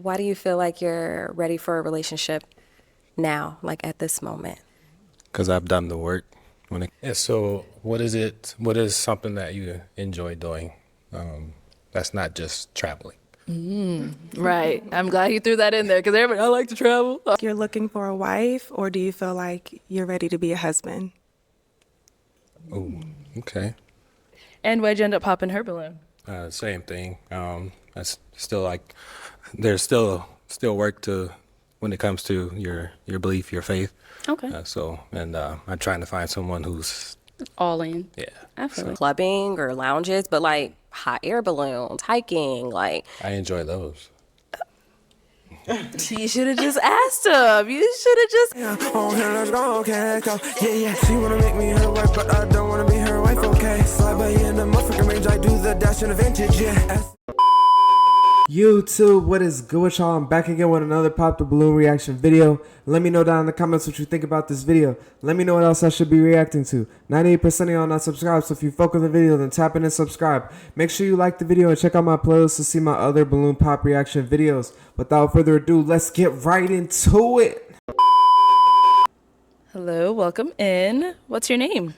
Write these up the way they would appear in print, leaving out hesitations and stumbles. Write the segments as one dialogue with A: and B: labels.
A: Why do you feel like you're ready for a relationship now, like at this moment?
B: Because I've done the work. Yeah, so what is it? What is something that you enjoy doing? That's not just traveling.
C: Right. I'm glad you threw that in there because everybody, I like to travel.
D: You're looking for a wife, or do you feel like you're ready to be a husband?
B: Oh, okay.
C: And why'd you end up popping her balloon?
B: Same thing. That's still like there's still work to when it comes to your belief, your faith.
C: Okay.
B: I'm trying to find someone who's
C: All in.
B: yeah.
C: Absolutely.
A: Clubbing or lounges, but like hot air balloons, hiking, like
B: I enjoy those.
C: You should have just asked him. You should have just.
E: Oh, here, let's go, okay, let's go. Yeah, yeah. She wanna make me her wife, but I don't wanna be her wife, okay. Slide by in the motherfucking range, I do the dash in the vintage, yeah.
F: YouTube, what is good with y'all? I'm back again with another Pop the Balloon reaction video. Let me know down in the comments what you think about this video. Let me know what else I should be reacting to. 98% of y'all not subscribed, so if you fuck with the video, then tap in and subscribe. Make sure you like the video and check out my playlist to see my other balloon pop reaction videos. Without further ado, let's get right into it.
C: Hello, welcome in. What's your name?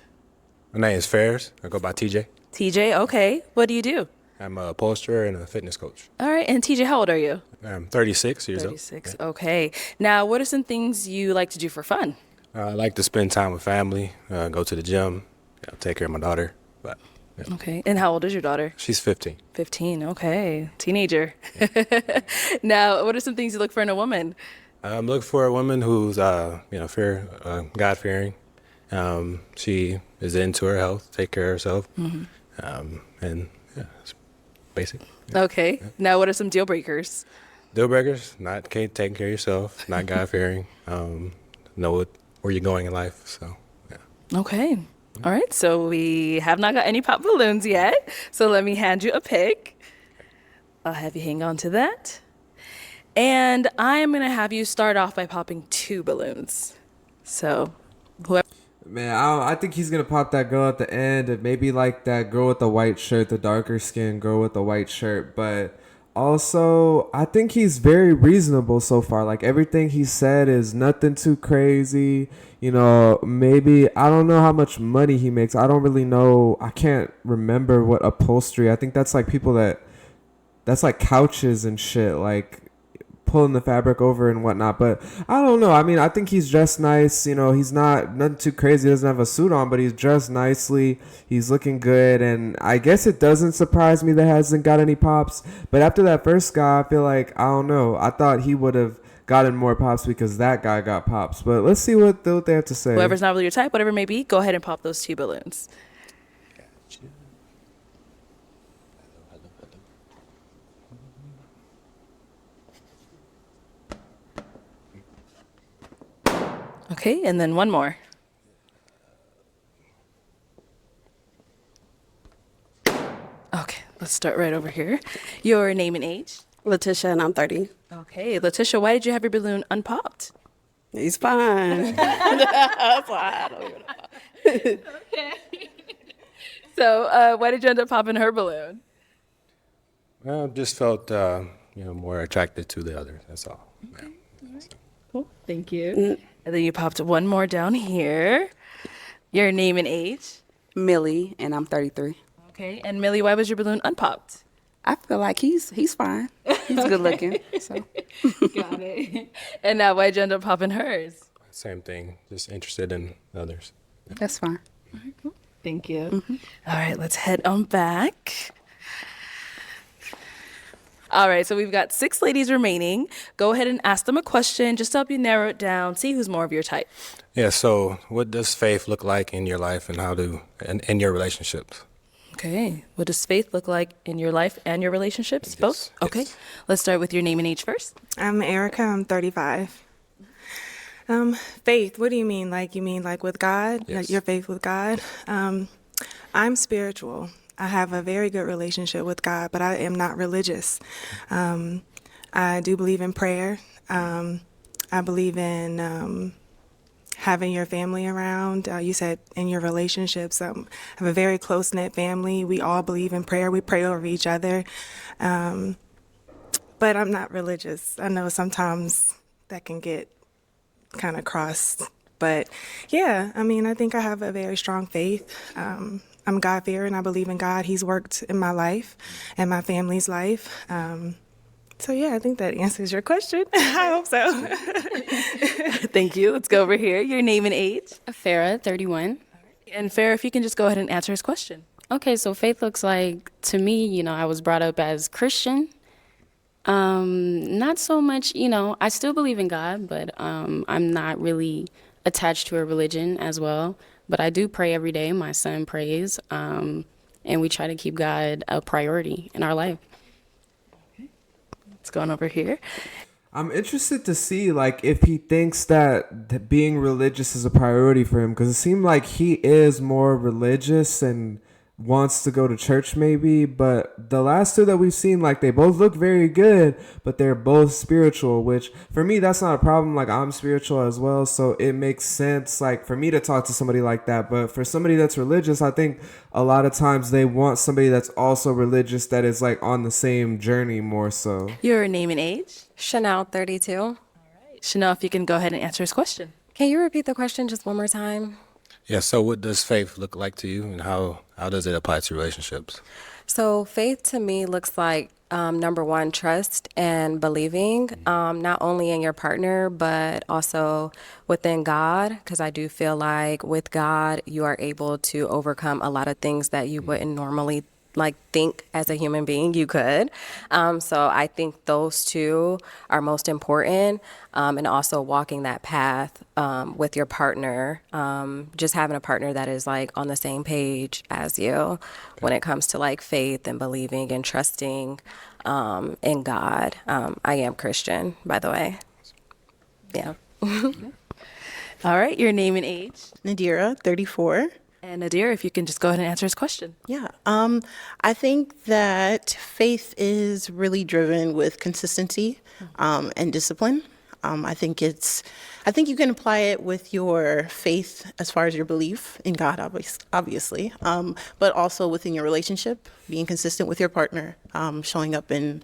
B: My name is Ferris. I go by TJ.
C: TJ, okay. What do you do?
B: I'm a upholsterer and a fitness coach.
C: All right, and TJ, how old are you?
B: I'm 36 years
C: 36,
B: old.
C: okay. Now, what are some things you like to do for fun?
B: I like to spend time with family, go to the gym, take care of my daughter. But yeah.
C: Okay, and how old is your daughter?
B: She's 15.
C: 15, okay. Teenager. Now, what are some things you look for in a woman?
B: I'm looking for a woman who's, God-fearing. She is into her health, take care of herself, and yeah, it's basic.
C: Okay. Now, what are some deal breakers?
B: Deal breakers: not taking care of yourself, not God-fearing, know where you're going in life. So, yeah.
C: Okay. All right. So we have not got any pop balloons yet. So let me hand you a pick. I'll have you hang on to that. And I'm going to have you start off by popping 2 balloons. So whoever.
F: Man, I think he's gonna pop that girl at the end, and maybe like that girl with the white shirt, the darker skinned girl with the white shirt. But also, I think he's very reasonable so far. Like everything he said is nothing too crazy. You know, maybe I don't know how much money he makes. I don't really know. I can't remember what upholstery. I think that's like that's like couches and shit. Like pulling the fabric over and whatnot, but I don't know. I mean, I think he's dressed nice. You know, he's nothing too crazy. He doesn't have a suit on, but he's dressed nicely. He's looking good, and I guess it doesn't surprise me that he hasn't got any pops. But after that first guy, I feel like I don't know. I thought he would have gotten more pops because that guy got pops. But let's see what they have to say.
C: Whoever's not really your type, whatever it may be, go ahead and pop those 2 balloons. Okay, and then one more. Okay, let's start right over here. Your name and age?
G: Letitia, and I'm 30.
C: Okay, Letitia, why did you have your balloon unpopped?
G: He's fine. That's why I don't even know.
C: Okay. So, why did you end up popping her balloon?
B: Well, just felt more attracted to the other. That's all.
C: Okay. All right. Cool. Thank you. And then you popped one more down here. Your name and age?
G: Millie, and I'm 33.
C: Okay. And Millie, why was your balloon unpopped?
G: I feel like he's fine. He's good looking. So.
C: Got it. And now why'd you end up popping hers?
B: Same thing. Just interested in others.
G: That's fine.
C: All right, cool. Thank you. All right, let's head on back. All right, so we've got 6 ladies remaining. Go ahead and ask them a question just to help you narrow it down, see who's more of your type.
B: Yeah. So, what does faith look like in your life, and in your relationships?
C: Okay, what does faith look like in your life and your relationships?
B: Yes,
C: Both? Okay,
B: yes.
C: let's start with your name and age first.
D: I'm Erica. I'm 35. Faith, what do you mean? Like, you mean like with God?
B: Yes.
D: Like your faith with God? I'm spiritual. I have a very good relationship with God, but I am not religious. I do believe in prayer. I believe in having your family around. You said in your relationships. I have a very close-knit family. We all believe in prayer. We pray over each other. But but I'm not religious. I know sometimes that can get kind of crossed. But yeah, I mean, I think I have a very strong faith. I'm God-fearing. I believe in God. He's worked in my life and my family's life. So yeah, I think that answers your question. I hope so.
C: Thank you. Let's go over here. Your name and age.
G: Farah, 31.
C: And Farrah, if you can just go ahead and answer his question.
G: Okay, so faith looks like, to me, I was brought up as Christian. Not so much, I still believe in God, but I'm not really attached to a religion as well. But I do pray every day. My son prays, and we try to keep God a priority in our life.
C: Let's go on over here.
F: I'm interested to see like if he thinks that being religious is a priority for him, because it seemed like he is more religious and wants to go to church maybe, but the last two that we've seen, like they both look very good, but they're both spiritual, which for me that's not a problem. Like I'm spiritual as well, so it makes sense like for me to talk to somebody like that. But for somebody that's religious, I think a lot of times they want somebody that's also religious that is like on the same journey more so.
C: Your name and age.
A: Chanel, 32.
C: Chanel, if you can go ahead and answer his question.
A: Can you repeat the question just one more time?
B: Yeah. So what does faith look like to you, and how does it apply to relationships?
A: So faith to me looks like number one, trust and believing, not only in your partner, but also within God. Because I do feel like with God, you are able to overcome a lot of things that you wouldn't normally like think as a human being you could. So I think those two are most important. And also walking that path with your partner, just having a partner that is like on the same page as you when it comes to like faith and believing and trusting in God. I am Christian, by the way. Yeah.
C: All right, your name and age.
H: Nadira, 34.
C: And Nadir, if you can just go ahead and answer his question.
H: Yeah. I think that faith is really driven with consistency and discipline. I think you can apply it with your faith as far as your belief in God, obviously, but also within your relationship, being consistent with your partner, showing up in,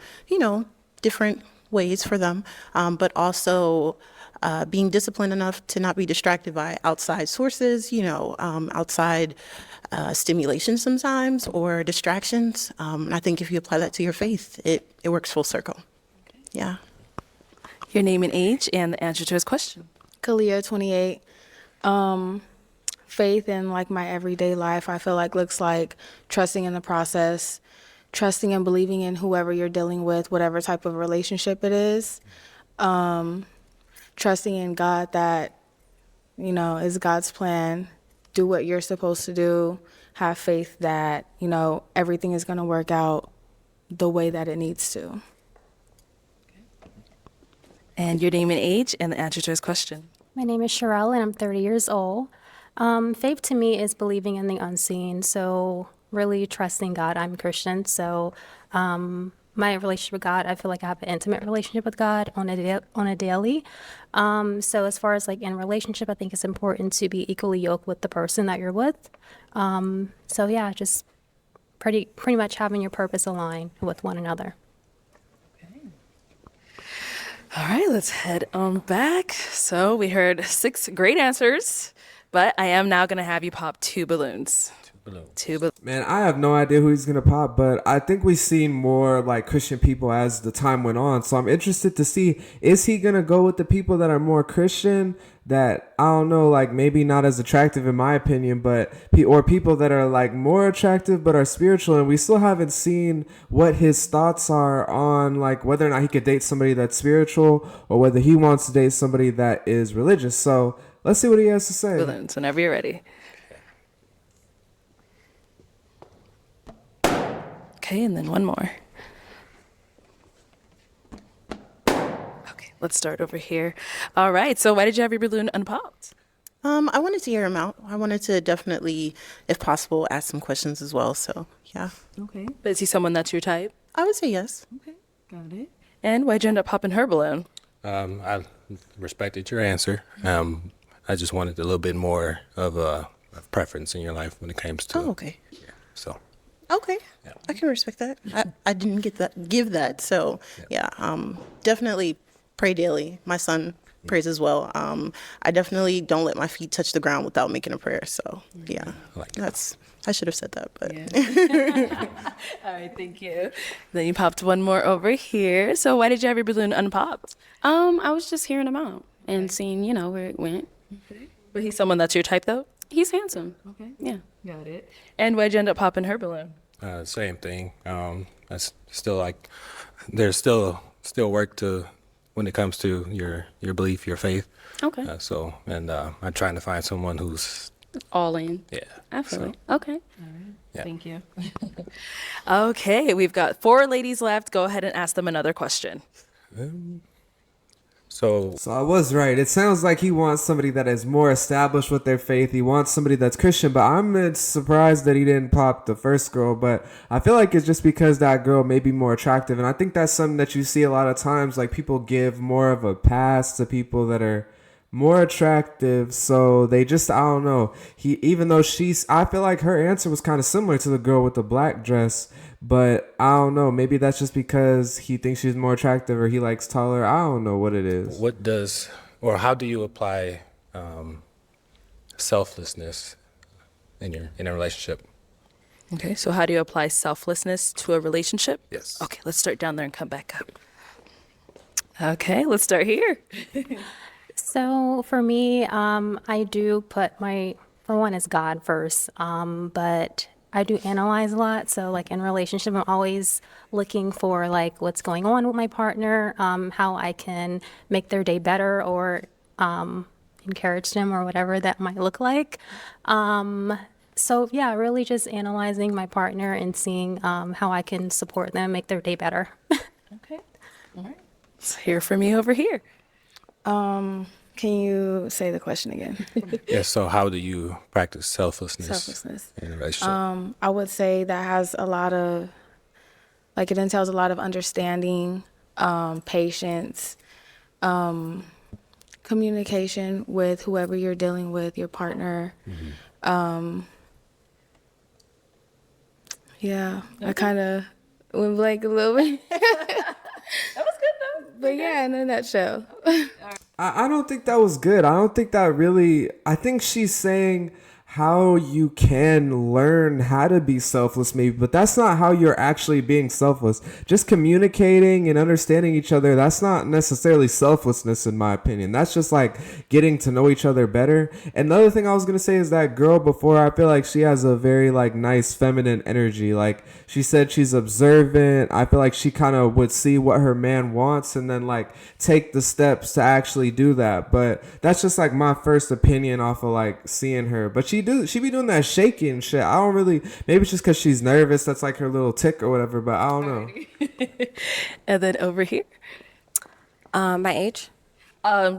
H: different ways for them, but also being disciplined enough to not be distracted by outside sources, outside stimulation sometimes or distractions. And I think if you apply that to your faith, it works full circle. Yeah.
C: Your name and age and the answer to his question.
I: Kalia, 28. Faith in like my everyday life, I feel like looks like trusting in the process, trusting and believing in whoever you're dealing with, whatever type of relationship it is. Trusting in God that, is God's plan. Do what you're supposed to do. Have faith that, everything is going to work out the way that it needs to.
C: And your name and age and the answer to his question.
J: My name is Sherelle, and I'm 30 years old. Faith to me is believing in the unseen, so really trusting God. I'm Christian, so my relationship with God, I feel like I have an intimate relationship with God on a daily. So as far as like in relationship, I think it's important to be equally yoked with the person that you're with. So yeah, just pretty much having your purpose align with one another.
C: All right, let's head on back. So we heard 6 great answers, but I am now going to have you pop 2 balloons.
F: Man, I have no idea who he's gonna pop, but I think we've seen more like Christian people as the time went on. So I'm interested to see, is he gonna go with the people that are more Christian, that I don't know, like maybe not as attractive in my opinion, but or people that are like more attractive but are spiritual? And we still haven't seen what his thoughts are on like whether or not he could date somebody that's spiritual or whether he wants to date somebody that is religious. So let's see what he has to say.
C: Balloons, whenever you're ready. Okay, and then one more. Okay, let's start over here. All right, so why did you have your balloon unpopped?
H: I wanted to hear him out. I wanted to definitely, if possible, ask some questions as well. So, yeah.
C: Okay. But is he someone that's your type?
H: I would say yes.
C: Okay, got it. And why'd you end up popping her balloon?
B: I respected your answer. I just wanted a little bit more of a preference in your life when it comes to.
H: Oh, okay.
B: Yeah. So.
H: Okay, I can respect that. I didn't give that. So yeah, definitely pray daily. My son prays as well. I definitely don't let my feet touch the ground without making a prayer. So yeah, I should have said that, but
C: All right, thank you. Then you popped one more over here. So why did you have your balloon unpopped?
G: I was just hearing him out and seeing, where it went.
C: But he's someone that's your type, though?
G: He's handsome. Okay. Yeah.
C: Got it. And why'd you end up popping her balloon?
B: Same thing. That's still like there's still work to when it comes to your belief, your faith.
G: Okay.
B: I'm trying to find someone who's
G: All in.
B: yeah.
G: Absolutely. Okay.
B: Yeah.
C: Thank you. Okay, we've got 4 ladies left. Go ahead and ask them another question.
B: So
F: So I was right. It sounds like he wants somebody that is more established with their faith. He wants somebody that's Christian, but I'm surprised that he didn't pop the first girl. But I feel like it's just because that girl may be more attractive. And I think that's something that you see a lot of times. Like people give more of a pass to people that are more attractive. So they just, I don't know. I feel like her answer was kind of similar to the girl with the black dress. But I don't know. Maybe that's just because he thinks she's more attractive or he likes taller. I don't know what it is.
B: how do you apply selflessness in a relationship?
C: Okay, so how do you apply selflessness to a relationship?
B: Yes.
C: Okay, let's start down there and come back up. Okay, let's start here.
J: So for me, I do put for one is God first, but I do analyze a lot. So like in relationship, I'm always looking for like what's going on with my partner, how I can make their day better or encourage them or whatever that might look like. So yeah, really just analyzing my partner and seeing how I can support them, make their day better.
C: Okay, all right. Let's hear from you over here.
I: Can you say the question again?
B: Yeah. So how do you practice selflessness in a relationship?
I: I would say that has a lot of, it entails a lot of understanding, patience, communication with whoever you're dealing with, your partner. Yeah, I kind of went blank a little bit.
C: That was good, though.
I: But yeah, in a nutshell.
F: I don't think that was good. I think she's saying how you can learn how to be selfless maybe, but that's not how you're actually being selfless. Just communicating and understanding each other, that's not necessarily selflessness in my opinion. That's just like getting to know each other better. And the other thing I was going to say is that girl before, I feel like she has a very like nice feminine energy. Like she said she's observant. I feel like she kind of would see what her man wants and then like take the steps to actually do that. But that's just like my first opinion off of like seeing her. But she be doing that shaking shit. I don't really, maybe it's just because she's nervous. That's like her little tick or whatever, but I don't know.
C: And then over here.
A: My age?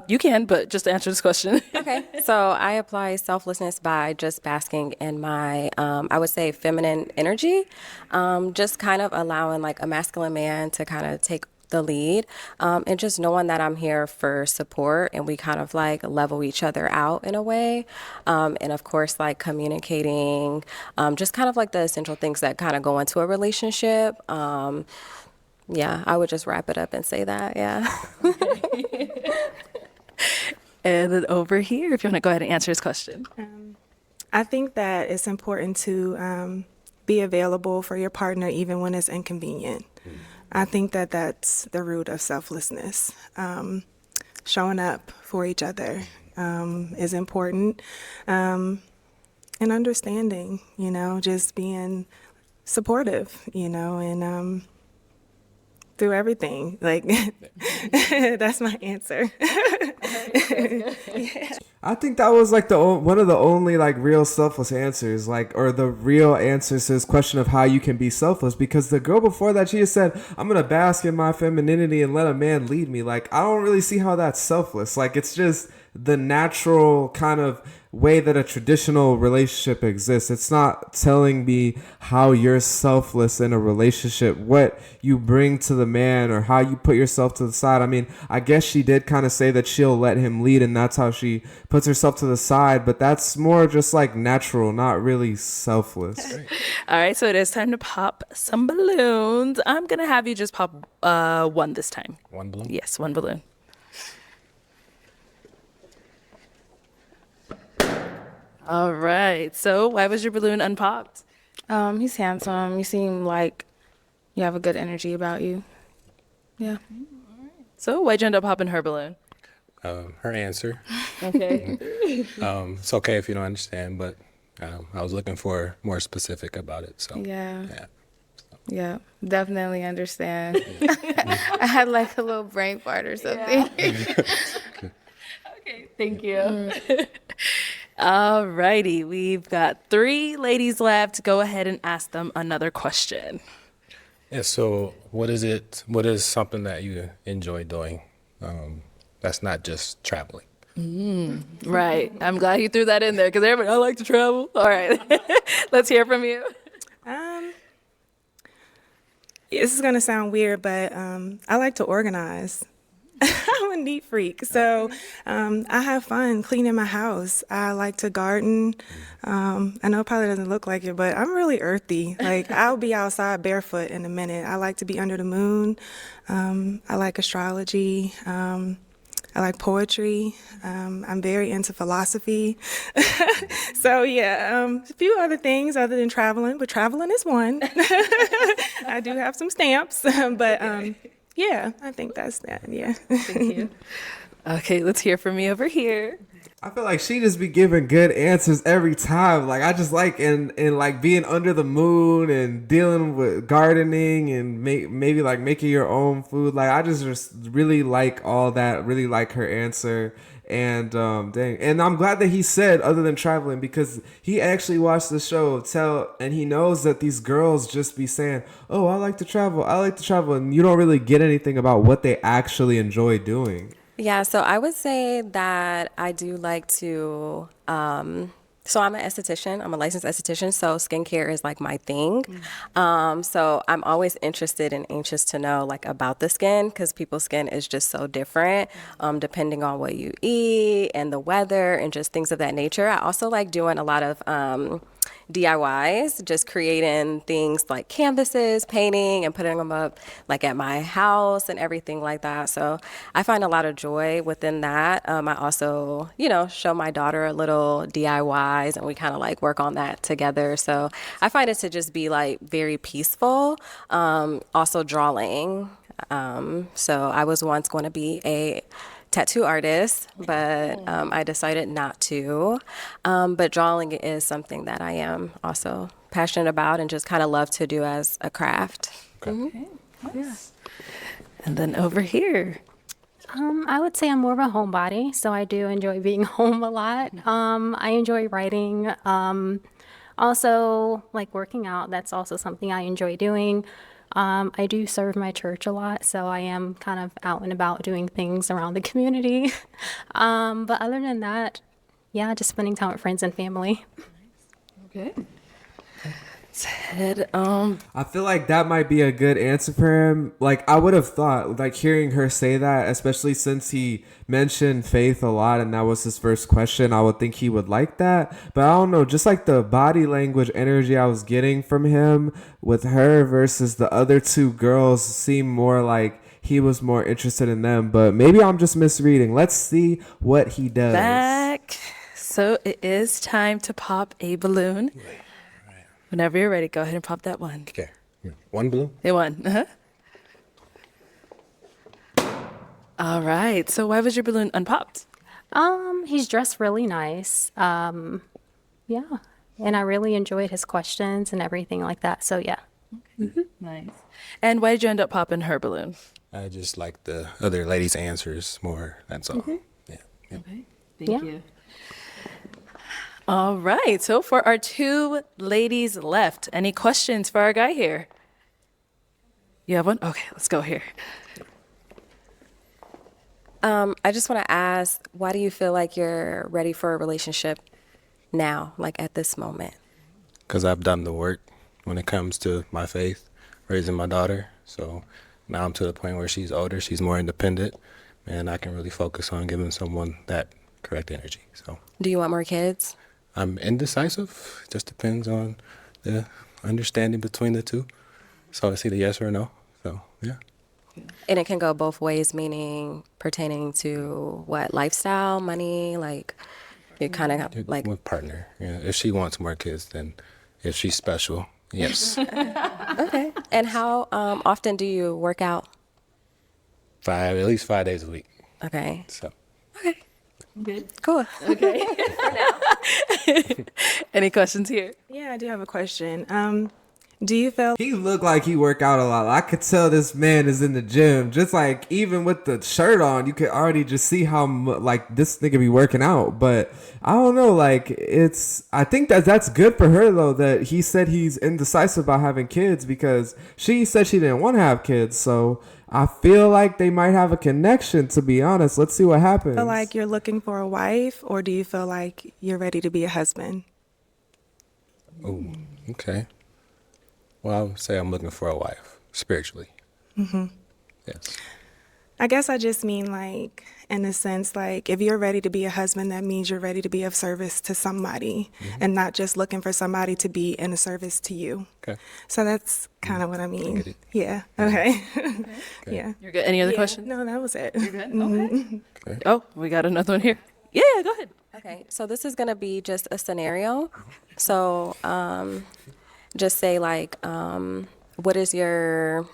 C: You can, but just to answer this question.
A: Okay. So I apply selflessness by just basking in my, I would say, feminine energy. Just kind of allowing like a masculine man to kind of take the lead, and just knowing that I'm here for support and we kind of like level each other out in a way. And of course, like communicating, just kind of like the essential things that kind of go into a relationship. Yeah, I would just wrap it up and say that. Yeah.
C: And then over here, if you want to go ahead and answer his question.
D: I think that it's important to be available for your partner even when it's inconvenient. I think that that's the root of selflessness. Showing up for each other is important. And understanding, just being supportive, and through everything. Like, that's my answer.
F: I think that was like one of the only like real selfless answers, like, or the real answers to this question of how you can be selfless. Because the girl before that, she just said, "I'm gonna bask in my femininity and let a man lead me." Like, I don't really see how that's selfless. Like, it's just the natural kind of way that a traditional relationship exists. It's not telling me how you're selfless in a relationship, what you bring to the man or how you put yourself to the side. I mean, I guess she did kind of say that she'll let him lead and that's how she puts herself to the side, but that's more just like natural, not really selfless.
C: All right, so it is time to pop some balloons. I'm going to have you just pop one this time.
B: One balloon?
C: Yes, one balloon. All right. So why was your balloon unpopped?
I: He's handsome. You seem like you have a good energy about you. Yeah.
C: So why'd you end up popping her balloon?
B: Her answer.
C: Okay.
B: It's okay if you don't understand, but I was looking for more specific about it. So
I: Yeah.
B: yeah.
I: Yeah. Definitely understand. I had like a little brain fart or something.
C: Okay, thank you. All righty, we've got 3 ladies left. Go ahead and ask them another question.
B: Yeah. So what is something that you enjoy doing? That's not just traveling.
C: Right. I'm glad you threw that in there because everybody, I like to travel. All right. Let's hear from you.
D: This is gonna sound weird, but I like to organize. I'm a neat freak, so I have fun cleaning my house. I like to garden. I know it probably doesn't look like it, but I'm really earthy. Like I'll be outside barefoot in a minute. I like to be under the moon. I like astrology. I like poetry. I'm very into philosophy. So yeah, a few other things other than traveling, but traveling is one. I do have some stamps, but yeah, I think that's that. Yeah.
C: Thank you. Okay, let's hear from you over here.
F: I feel like she just be giving good answers every time. Like I just like in like being under the moon and dealing with gardening and maybe like making your own food. Like I just really like all that. Really like her answer. And dang, and I'm glad that he said other than traveling because he actually watched the show and he knows that these girls just be saying, "Oh, I like to travel. I like to travel," and you don't really get anything about what they actually enjoy doing.
A: Yeah, so I would say that I do like to, so I'm an esthetician. I'm a licensed esthetician, so skincare is like my thing. So I'm always interested and anxious to know like about the skin because people's skin is just so different depending on what you eat and the weather and just things of that nature. I also like doing a lot of DIYs, just creating things like canvases, painting, and putting them up like at my house and everything like that. So I find a lot of joy within that. I also, show my daughter a little DIYs and we kind of like work on that together. So I find it to just be like very peaceful. Also drawing. So I was once going to be a tattoo artist, but I decided not to. But drawing is something that I am also passionate about and just kind of love to do as a craft.
C: Okay. Yes. And then over here.
J: I would say I'm more of a homebody, so I do enjoy being home a lot. I enjoy writing. Also, like working out, that's also something I enjoy doing. I do serve my church a lot, so I am kind of out and about doing things around the community. But other than that, yeah, just spending time with friends and family.
C: Okay. Ted,
F: I feel like that might be a good answer for him. Like I would have thought, like hearing her say that, especially since he mentioned faith a lot and that was his first question, I would think he would like that. But I don't know, just like the body language energy I was getting from him with her versus the other 2 girls seemed more like he was more interested in them. But maybe I'm just misreading. Let's see what he does.
C: back. So it is time to pop a balloon. Whenever you're ready, go ahead and pop that one.
B: Okay. One balloon.
C: They won. All right. So why was your balloon unpopped?
J: He's dressed really nice. Yeah, and I really enjoyed his questions and everything like that. So yeah.
C: Nice. And why did you end up popping her balloon?
B: I just like the other ladies' answers more. That's all. Yeah.
C: Okay.
J: Yeah.
C: Thank you. All right. So for our 2 ladies left, any questions for our guy here? You have one? Okay, let's go here.
A: I just want to ask, why do you feel like you're ready for a relationship now, like at this moment?
B: Because I've done the work when it comes to my faith, raising my daughter. So now I'm to the point where she's older, she's more independent, and I can really focus on giving someone that correct energy. So
A: Do you want more kids?
B: I'm indecisive. Just depends on the understanding between the two. So it's either yes or no. So yeah.
A: And it can go both ways, meaning pertaining to what, lifestyle, money, like you kind of like.
B: With partner. Yeah. If she wants more kids, then if she's special, yes.
A: Okay. And how often do you work out?
B: At least 5 days a week.
A: Okay.
B: So
C: Good.
A: Cool.
C: Okay. Any questions here?
D: Yeah, I do have a question. Do you feel
F: He looked like he work out a lot. I could tell this man is in the gym. Just like even with the shirt on, you could already just see how like this nigga be working out. But I don't know, like I think that's good for her though, that he said he's indecisive about having kids because she said she didn't want to have kids. So I feel like they might have a connection, to be honest. Let's see what happens.
D: like you're looking for a wife, or do you feel like you're ready to be a husband?
B: Ooh, okay. Well, I would say I'm looking for a wife, spiritually. Mm-hmm. Yes.
D: I guess I just mean like in the sense like if you're ready to be a husband, that means you're ready to be of service to somebody and not just looking for somebody to be in a service to you.
B: Okay.
D: So that's kind of what I mean.
B: get it.
D: Yeah. Okay. Yeah.
C: You're good. Any other
D: Yeah.
C: questions?
D: No, that was it.
C: You're good. Okay.
B: Okay.
C: Oh, we got another one here. Yeah, go ahead.
A: Okay. So this is going to be just a scenario. So just say like, what is your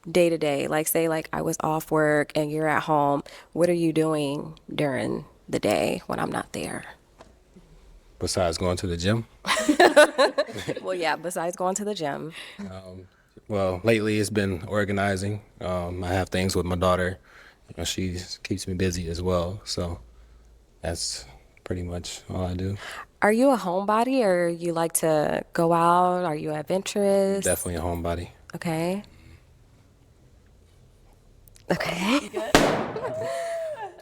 A: day to day? Like say like I was off work and you're at home. What are you doing during the day when I'm not there?
B: Besides going to the gym?
A: Well, yeah, besides going to the gym.
B: Well, lately it's been organizing. I have things with my daughter. She keeps me busy as well. So that's pretty much all I do.
A: Are you a homebody or you like to go out? Are you adventurous?
B: Definitely a homebody.
A: Okay. Okay.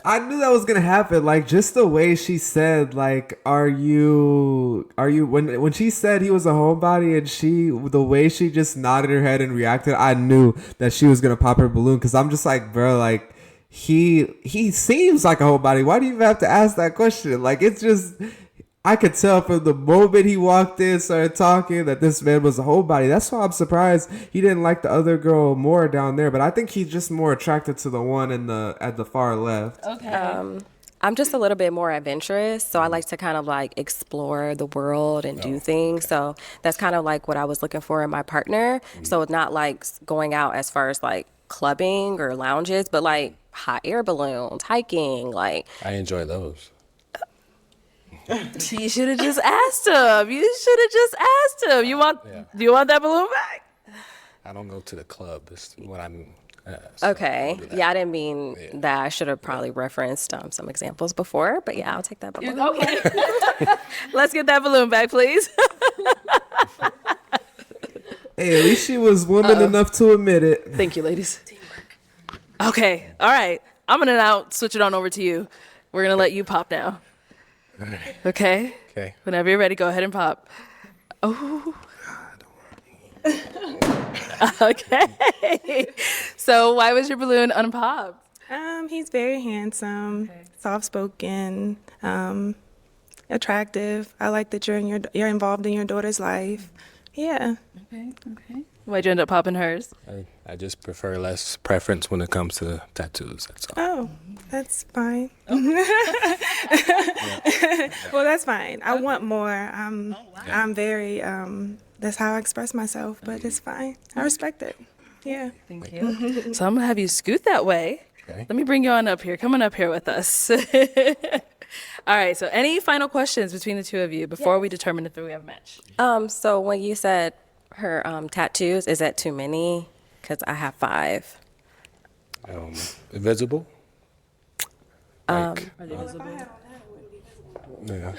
F: I knew that was gonna happen. Like just the way she said, like, are you when she said he was a homebody and the way she just nodded her head and reacted, I knew that she was gonna pop her balloon because I'm just like, bro, like he seems like a homebody. Why do you even have to ask that question? Like it's just I could tell from the moment he walked in, started talking, that this man was a homebody. That's why I'm surprised he didn't like the other girl more down there. But I think he's just more attracted to the one at the far left.
C: Okay.
A: I'm just a little bit more adventurous, so I like to kind of like explore the world and do things. So that's kind of like what I was looking for in my partner. So it's not like going out as far as like clubbing or lounges, but like hot air balloons, hiking, like.
B: I enjoy those.
C: You should have just asked him. Do you want that balloon back?
B: I don't go to the club. It's what I'm.
A: Okay. Yeah, I didn't mean that. I should have probably referenced some examples before, but yeah, I'll take that balloon.
C: Okay. Let's get that balloon back, please.
F: Hey, at least she was woman enough to admit it.
C: Thank you, ladies. Okay. All right. I'm going to now switch it on over to you. We're going to let you pop now. Okay?
B: Okay.
C: Whenever you're ready, go ahead and pop. Oh. Okay. So why was your balloon unpopped?
D: He's very handsome, soft-spoken, attractive. I like that you're involved in your daughter's life. Yeah.
C: Okay. Why'd you end up popping hers?
B: I just prefer less preference when it comes to tattoos. That's all.
D: Oh, that's fine. Well, that's fine. I want more. I'm very. That's how I express myself, but it's fine. I respect it. Yeah.
C: Thank you. So I'm going to have you scoot that way.
B: Okay.
C: Let me bring you on up here. Come on up here with us. All right. So any final questions between the two of you before we determine if we have a match?
A: So when you said her tattoos, is that too many? Because I have 5.
B: Visible?
C: Are they visible?
B: Yeah.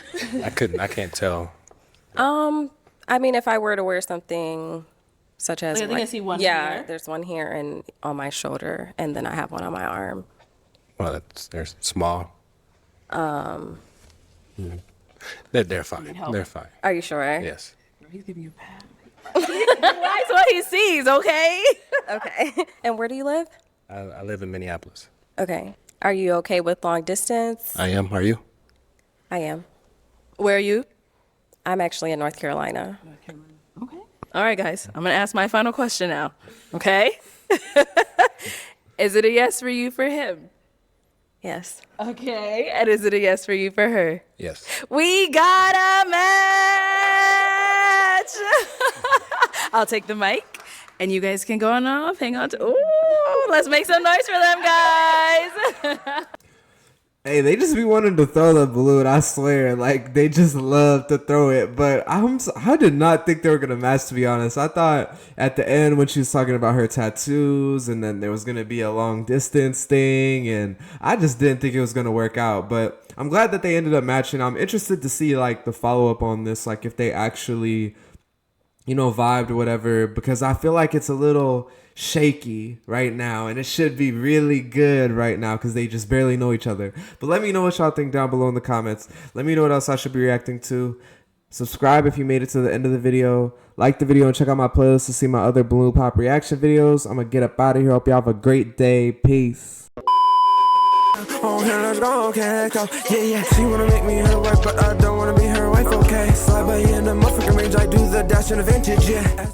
B: I can't tell.
A: I mean, if I were to wear something such as
C: I think I see one
A: yeah,
C: here.
A: there's one here and on my shoulder, and then I have one on my arm.
B: Well, they're small. They're fine. They're fine.
A: Are you sure?
B: Yes.
C: He's giving you a pat. That's what he sees, okay?
A: Okay. And where do you live?
B: I live in Minneapolis.
A: Okay. Are you okay with long distance?
B: I am. Are you?
A: I am.
C: Where are you?
A: I'm actually in North Carolina.
C: Okay. All right, guys. I'm going to ask my final question now. Okay? Is it a yes for you for him?
A: Yes.
C: Okay. And is it a yes for you for her?
B: Yes.
C: We got a match! I'll take the mic, and you guys can go on off. Hang on to. Ooh, let's make some noise for them, guys.
F: Hey, they just be wanting to throw the balloon. I swear, like they just love to throw it. But I did not think they were gonna match. To be honest, I thought at the end when she was talking about her tattoos, and then there was gonna be a long distance thing, and I just didn't think it was gonna work out. But I'm glad that they ended up matching. I'm interested to see like the follow up on this, like if they actually, vibed or whatever, because I feel like it's a little shaky right now, and it should be really good right now because they just barely know each other. But let me know what y'all think down below in the comments. Let me know what else I should be reacting to. Subscribe if you made it to the end of the video. Like the video and check out my playlist to see my other balloon pop reaction videos. I'm gonna get up out of here. Hope y'all have a great day. Peace.
E: Oh, here, let's go, okay, let's go. Yeah. She wanna make me her wife, but I don't wanna be her wife, okay. Slide by in the motherfucking range, I do the dash in the vintage, yeah.